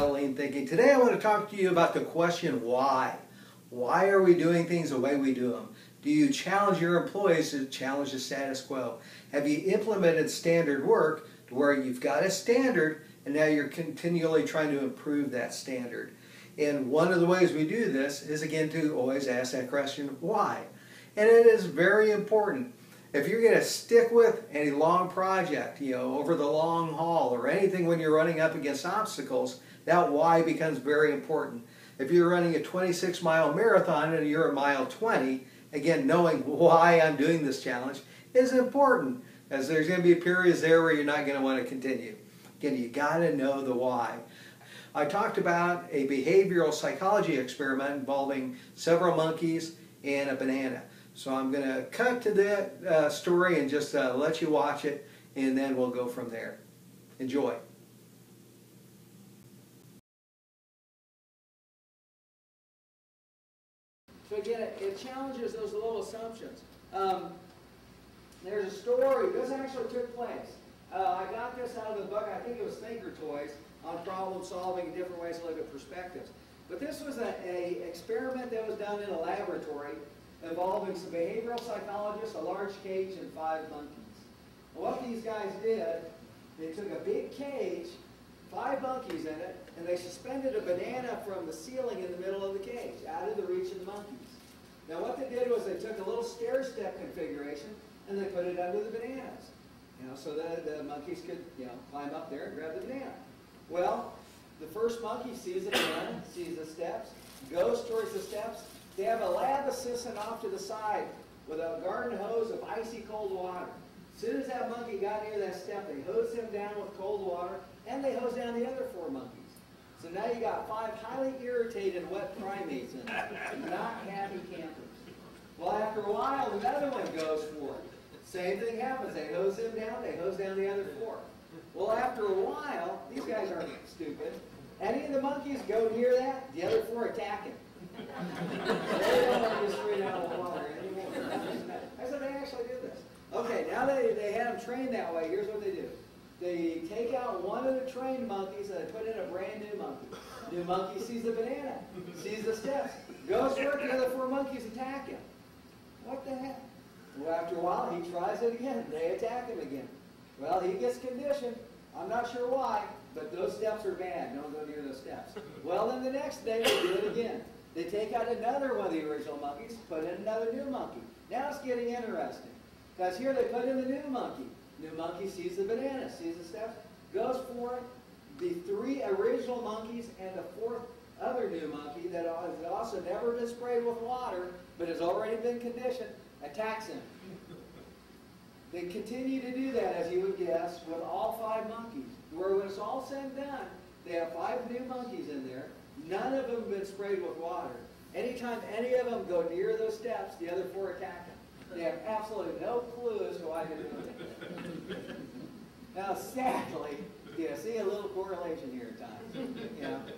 about lean thinking. Today I want to talk to you about the question why. Why are we doing things the way we do them? Do you challenge your employees to challenge the status quo? Have you implemented standard work to where you've got a standard and now you're continually trying to improve that standard? And one of the ways we do this is, again, to always ask that question, why? And it is very important. If you're going to stick with any long project, over the long haul, or anything when you're running up against obstacles, that why becomes very important. If you're running a 26-mile marathon and you're at mile 20, again, knowing why I'm doing this challenge is important, as there's going to be periods there where you're not going to want to continue. Again, you got to know the why. I talked about a behavioral psychology experiment involving several monkeys and a banana. So I'm going to cut to that story and just let you watch it, and then we'll go from there. Enjoy. So again, it challenges those little assumptions. There's a story. This actually took place. I got this out of the book. I think it was Thinker Toys on problem solving, different ways to look at perspectives. But this was an experiment that was done in a laboratory involving some behavioral psychologists, a large cage, and 5 monkeys. Well, what these guys did, they took a big cage, 5 monkeys in it, and they suspended a banana from the ceiling in the middle of the cage, out of the reach of the monkeys. Now what they did was they took a little stair-step configuration and they put it under the bananas, so that the monkeys could, climb up there and grab the banana. Well, the first monkey sees the banana, sees the steps, goes towards the steps. They have a lab assistant off to the side with a garden hose of icy cold water. As soon as that monkey got near that step, they hosed him down with cold water, and they hosed down the other 4 monkeys. So now you got 5 highly irritated wet primates in it, not happy campers. Well, after a while, another one goes for it. Same thing happens. They hose him down, they hose down the other 4. Well, after a while, these guys aren't stupid. Any of the monkeys go near that, the other 4 attack him. They don't want to straight out of the water anymore. I said they actually did this. Okay, now they had them trained that way. Here's what they do. They take out one of the trained monkeys and they put in a brand new monkey. New monkey sees the banana, sees the steps, goes for it, the other 4 monkeys attack him. What the heck? Well, after a while, he tries it again. They attack him again. Well, he gets conditioned. I'm not sure why, but those steps are bad. Don't go near those steps. Well, then the next day, they do it again. They take out another one of the original monkeys, put in another new monkey. Now it's getting interesting. Because here they put in the new monkey. New monkey sees the banana, sees the steps, goes for it. The 3 original monkeys and the 4th other new monkey that has also never been sprayed with water, but has already been conditioned, attacks him. They continue to do that, as you would guess, with all 5 monkeys. Where when it's all said and done, they have 5 new monkeys in there. None of them have been sprayed with water. Anytime any of them go near those steps, the other 4 attack them. They have absolutely no clue as to why they're doing it. Now, sadly, you see a little correlation here at times.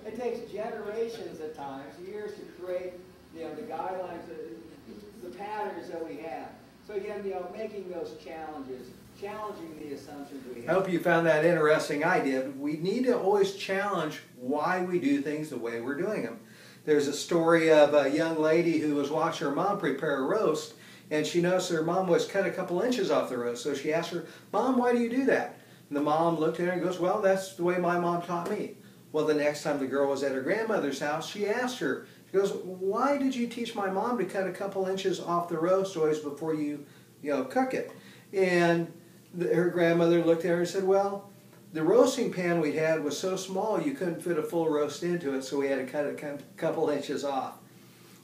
It takes generations at times, years to create the guidelines, the patterns that we have. So again, making those challenges, challenging the assumptions we have. I hope you found that interesting idea. We need to always challenge why we do things the way we're doing them. There's a story of a young lady who was watching her mom prepare a roast, and she noticed her mom was cut a couple inches off the roast. So she asked her, "Mom, why do you do that?" And the mom looked at her and goes, "Well, that's the way my mom taught me." Well, the next time the girl was at her grandmother's house, she asked her, she goes, "Why did you teach my mom to cut a couple inches off the roast always before you cook it?" And her grandmother looked at her and said, "Well, the roasting pan we had was so small you couldn't fit a full roast into it, so we had to cut it a couple inches off."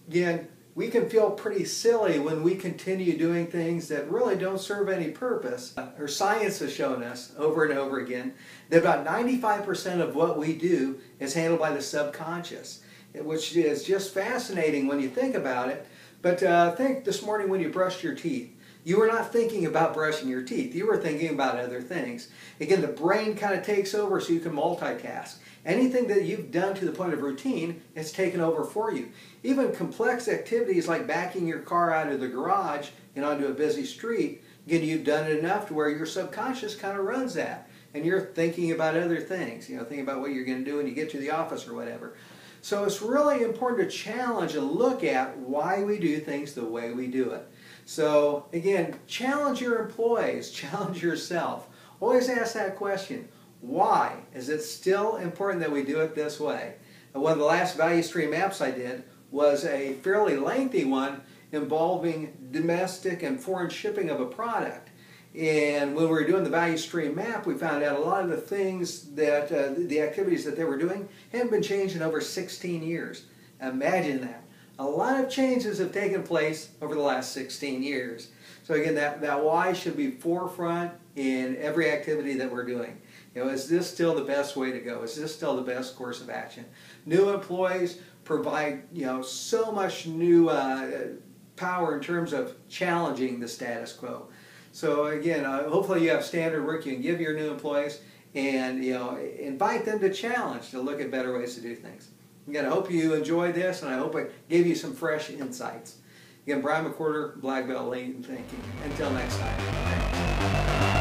Again, we can feel pretty silly when we continue doing things that really don't serve any purpose. Our science has shown us over and over again that about 95% of what we do is handled by the subconscious, which is just fascinating when you think about it. But think this morning when you brushed your teeth. You were not thinking about brushing your teeth. You were thinking about other things. Again, the brain kind of takes over so you can multitask. Anything that you've done to the point of routine, it's taken over for you. Even complex activities like backing your car out of the garage and onto a busy street, again, you've done it enough to where your subconscious kind of runs that. and you're thinking about other things, thinking about what you're going to do when you get to the office or whatever. So it's really important to challenge and look at why we do things the way we do it. So again, challenge your employees, challenge yourself. Always ask that question, why? Is it still important that we do it this way? And one of the last value stream maps I did was a fairly lengthy one involving domestic and foreign shipping of a product. And when we were doing the value stream map, we found out a lot of the things that, the activities that they were doing hadn't been changed in over 16 years. Imagine that. A lot of changes have taken place over the last 16 years. So again, that why should be forefront in every activity that we're doing. Is this still the best way to go? Is this still the best course of action? New employees provide, so much new power in terms of challenging the status quo. So again, hopefully you have standard work you can give your new employees, and invite them to challenge, to look at better ways to do things. Again, I hope you enjoyed this, and I hope it gave you some fresh insights. Again, Bryan McWhorter, Black Belt Lean Thinking. Until next time.